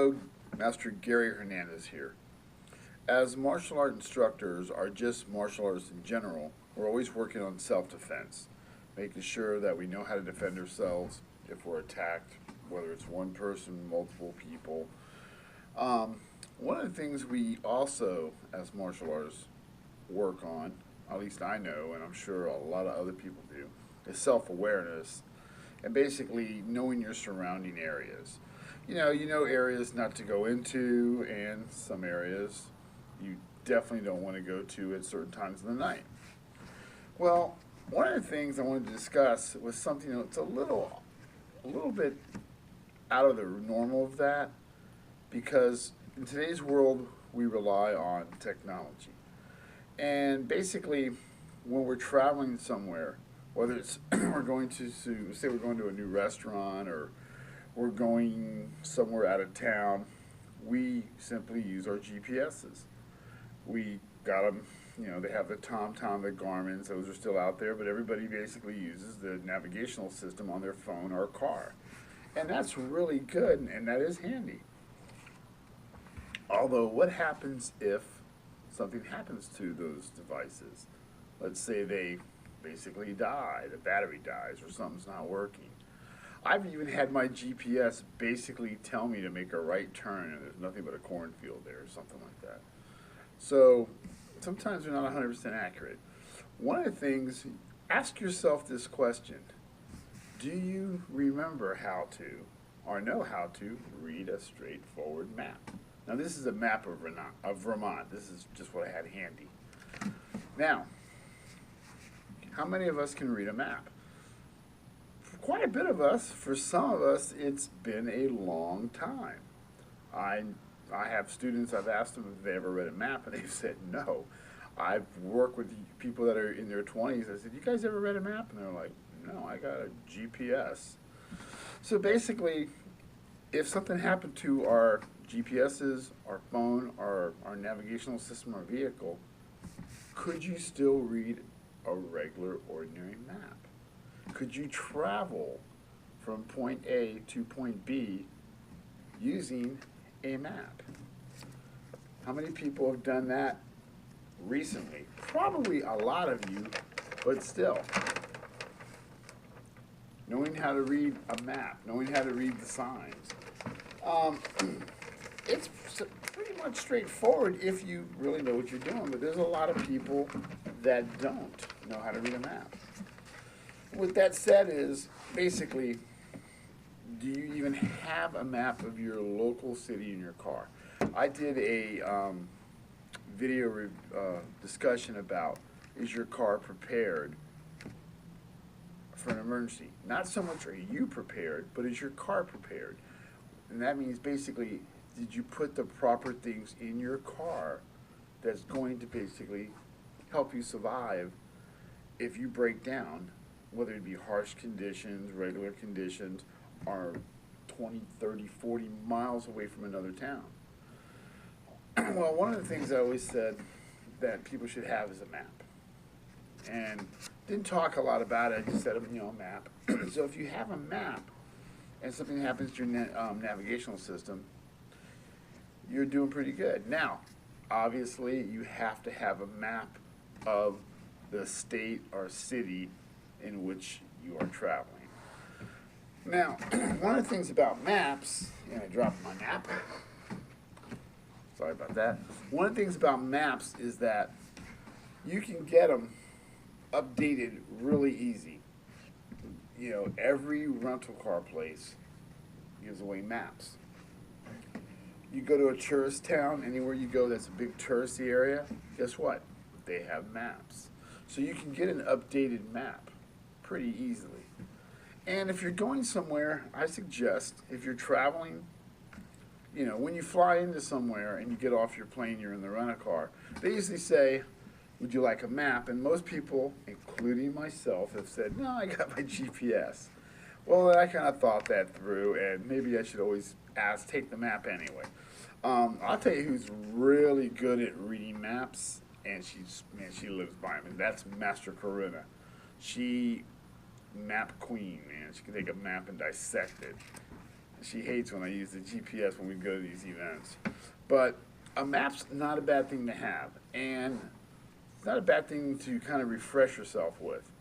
Hello, Master Gary Hernandez here. As martial art instructors, or just martial artists in general, we're always working on self-defense, making sure that we know how to defend ourselves if we're attacked, whether it's one person, multiple people. One of the things we also, as martial artists, work on, at least I know, and I'm sure a lot of other people do, is self-awareness and basically knowing your surrounding areas. You know areas not to go into, and some areas you definitely don't want to go to at certain times of the night. Well, one of the things I wanted to discuss was something that's a little bit out of the normal of that, because in today's world we rely on technology, and basically when we're traveling somewhere, whether it's we're going to say we're going to a new restaurant or we're going somewhere out of town, we simply use our GPSs. We got them, they have the TomTom, the Garmin's, those are still out there, but everybody basically uses the navigational system on their phone or car. And that's really good, and that is handy. Although, what happens if something happens to those devices? Let's say they basically die, the battery dies, or something's not working. I've even had my GPS basically tell me to make a right turn and there's nothing but a cornfield there or something like that. So sometimes they're not 100% accurate. One of the things, ask yourself this question: do you remember how to or know how to read a straightforward map? Now this is a map of Vermont. This is just what I had handy. Now, how many of us can read a map? For quite a bit of us. For some of us, it's been a long time. I I have students, I've asked them if they ever read a map, and they've said no. I've worked with people that are in their 20s. I said, you guys ever read a map? And they're like, no, I got a GPS. So basically, if something happened to our GPSs, our phone, our navigational system, our vehicle, could you still read a regular, ordinary map? Could you travel from point A to point B using a map? How many people have done that recently? Probably a lot of you, but still. Knowing how to read a map, knowing how to read the signs. It's pretty much straightforward if you really know what you're doing, but there's a lot of people that don't know how to read a map. With that said is, basically, do you even have a map of your local city in your car? I did a video discussion about, is your car prepared for an emergency? Not so much are you prepared, but is your car prepared? And that means basically, did you put the proper things in your car that's going to basically help you survive if you break down, whether it be harsh conditions, regular conditions, or 20, 30, 40 miles away from another town? Well, one of the things I always said that people should have is a map. And didn't talk a lot about it, I just said, a map. So if you have a map and something happens to your navigational system, you're doing pretty good. Now, obviously, you have to have a map of the state or city in which you are traveling. Now, one of the things about maps, and I dropped my map. Sorry about that. One of the things about maps is that you can get them updated really easy. Every rental car place gives away maps. You go to a tourist town, anywhere you go that's a big touristy area, guess what? They have maps. So you can get an updated map pretty easily. And if you're going somewhere, I suggest, if you're traveling, when you fly into somewhere and you get off your plane, you're in the rent-a-car, they usually say, would you like a map? And most people, including myself, have said, no, I got my GPS. Well, I kind of thought that through, and maybe I should always take the map anyway. I'll tell you who's really good at reading maps, and she lives by me. That's Master Karuna. She, map queen, man. She can take a map and dissect it. she hates when I use the GPS when we go to these events. But a map's not a bad thing to have, and it's not a bad thing to kind of refresh yourself with,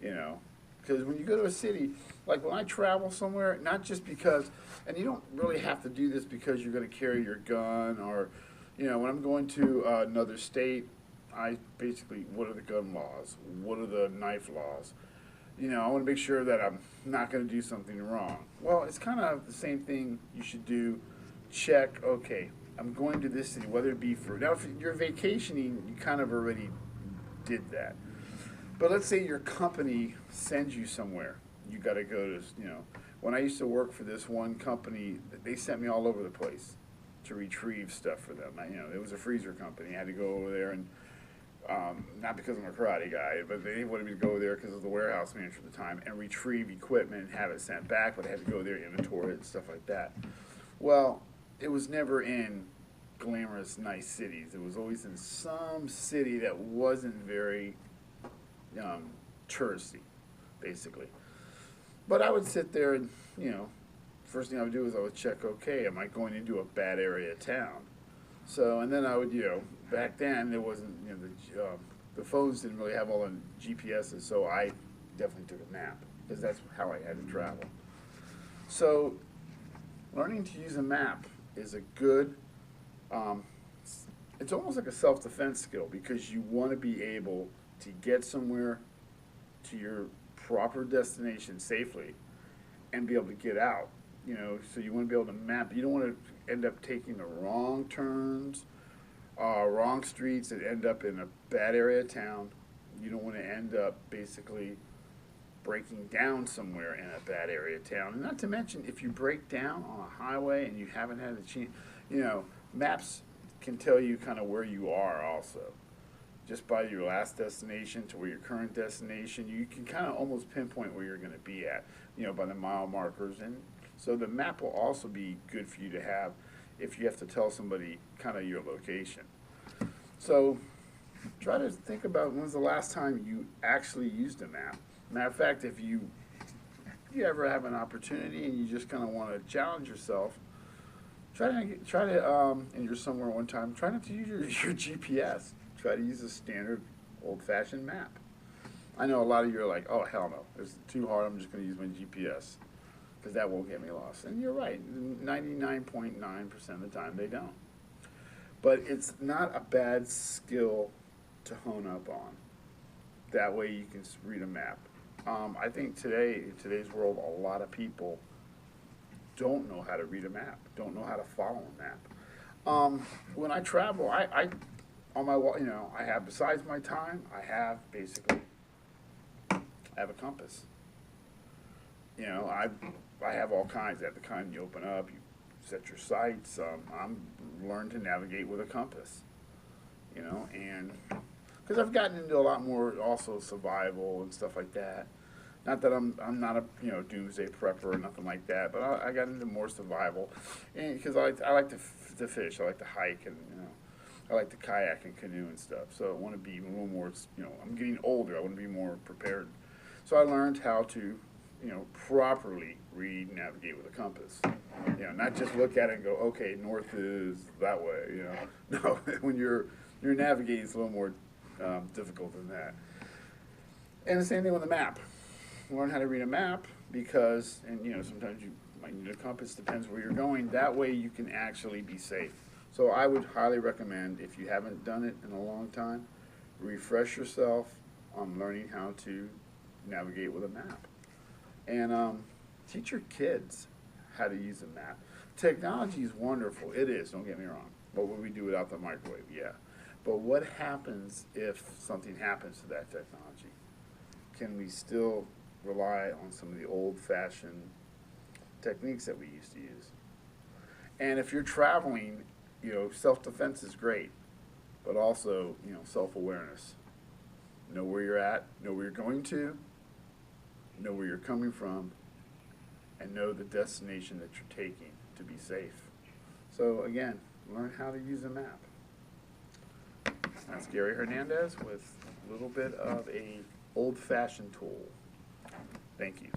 you know. Because when you go to a city, like when I travel somewhere, not just because, and you don't really have to do this because you're going to carry your gun or, you know, when I'm going to another state, I basically, what are the gun laws? What are the knife laws? You know, I want to make sure that I'm not going to do something wrong. Well, it's kind of the same thing you should do. Check, okay, I'm going to this city, whether it be for, now if you're vacationing, you kind of already did that. But let's say your company sends you somewhere. You got to go to, you know, when I used to work for this one company, they sent me all over the place to retrieve stuff for them. You know, it was a freezer company. I had to go over there and, not because I'm a karate guy, but they wanted me to go there because I was the warehouse manager at the time and retrieve equipment and have it sent back, but I had to go there, inventory it, and stuff like that. Well, it was never in glamorous, nice cities. It was always in some city that wasn't very touristy, basically. But I would sit there and, you know, first thing I would do is I would check, okay, am I going into a bad area of town? So, and then I would, you know, back then there wasn't, you know, the phones didn't really have all the GPSs, so I definitely took a map, because that's how I had to travel. So, learning to use a map is a good, it's almost like a self-defense skill, because you want to be able to get somewhere to your proper destination safely and be able to get out. You know, so you want to be able to map. You don't want to end up taking the wrong turns, wrong streets that end up in a bad area of town. You don't want to end up basically breaking down somewhere in a bad area of town. And not to mention, if you break down on a highway and you haven't had a chance, you know, maps can tell you kind of where you are also. Just by your last destination to where your current destination, you can kind of almost pinpoint where you're going to be at, you know, by the mile markers. And so the map will also be good for you to have if you have to tell somebody kind of your location. So try to think about when's the last time you actually used a map. Matter of fact, if you ever have an opportunity and you just kind of want to challenge yourself, try to and you're somewhere one time, try not to use your GPS. Try to use a standard old-fashioned map. I know a lot of you are like, oh, hell no, it's too hard, I'm just going to use my GPS, because that won't get me lost. And you're right, 99.9% of the time they don't. But it's not a bad skill to hone up on. That way you can read a map. I think today, in today's world, a lot of people don't know how to read a map, don't know how to follow a map. When I travel, I on my, you know, I have, besides my time, I have basically, I have a compass. You know, I have all kinds. I have the kind you open up, you set your sights. I'm learned to navigate with a compass. You know, and because I've gotten into a lot more also survival and stuff like that. Not that I'm not a, you know, doomsday prepper or nothing like that, but I got into more survival, and because I like to fish, I like to hike, and you know, I like to kayak and canoe and stuff. So I want to be a little more, you know, I'm getting older. I want to be more prepared. So I learned how to, you know, properly read and navigate with a compass. You know, not just look at it and go, okay, north is that way. You know, no, when you're navigating, it's a little more difficult than that. And the same thing with a map. Learn how to read a map because, and you know, sometimes you might need a compass. Depends where you're going. That way you can actually be safe. So I would highly recommend, if you haven't done it in a long time, refresh yourself on learning how to navigate with a map. And teach your kids how to use a map. Technology is wonderful. It is, don't get me wrong. What would we do without the microwave? Yeah. But what happens if something happens to that technology? Can we still rely on some of the old-fashioned techniques that we used to use? And if you're traveling, you know, self-defense is great, but also, you know, self-awareness. Know where you're at, know where you're going to, know where you're coming from, and know the destination that you're taking to be safe. So again, learn how to use a map. That's Gary Hernandez with a little bit of a old-fashioned tool. Thank you.